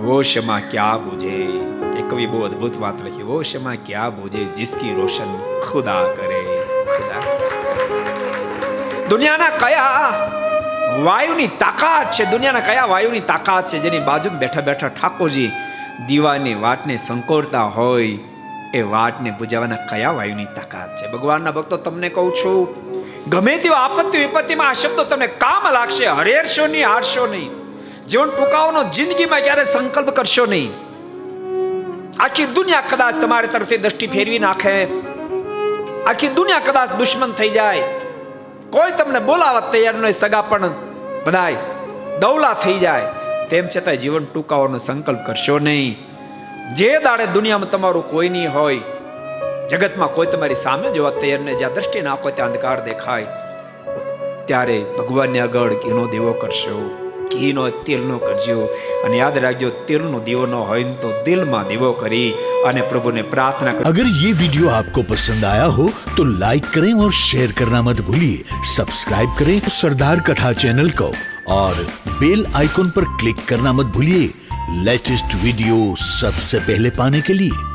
वो क्षमा क्या बूझे, एक कवि बहुत अद्भुत बात लिखी, वो क्षमा क्या बूझे जिसकी रोशन खुदा करे, खुदा। દુનિયાના કયા વાયુની તાકાત છે, દુનિયાના કયા વાયુની તાકાત છે જેની બાજુમાં બેઠા બેઠા ઠાકોરજી દીવાની વાટને સંકોરતા હોય, એ વાટને બુજાવવાના કયા વાયુની તાકાત છે? ભગવાનના ભક્તો, તમને કહું છું, ગમે તેવા આપત્તિ વિપત્તિમાં આ શબ્દો તમને કામ લાગશે. હરેરશો નહીં, હારશો નહીં. જીવન ટૂંકાવવાનો જિંદગીમાં ક્યારે સંકલ્પ કરશો નહીં. આખી દુનિયા કદાચ તમારી તરફથી દ્રષ્ટિ ફેરવી નાખે, આખી દુનિયા કદાચ દુશ્મન થઈ જાય, કોઈ તમને બોલાવવા તૈયાર નહીં, સગા પણ બધાય દૌલા થઈ જાય, તેમ છતાં જીવન ટૂંકાવવાનો સંકલ્પ કરશો નહીં. જે દાડે દુનિયામાં તમારું કોઈ નહીં હોય, જગતમાં કોઈ તમારી સામે જોવા તૈયાર નહીં, જ્યાં દ્રષ્ટિ નાખો ત્યાં અંધકાર દેખાય, ત્યારે ભગવાનને આગળ ઘીનો દીવો કરશો, ઘીનો તેલનો કરજો. અને યાદ રાખજો, તેલનો દીવો ન હોય તો દિલમાં દીવો કરી અને પ્રભુને प्रार्थना करें. अगर ये वीडियो आपको पसंद आया हो तो लाइक करें और शेयर करना मत भूलिए. सब्सक्राइब करें सरदार कथा चैनल को और बेल आइकॉन पर क्लिक करना मत भूलिए लेटेस्ट वीडियो सबसे पहले पाने के लिए.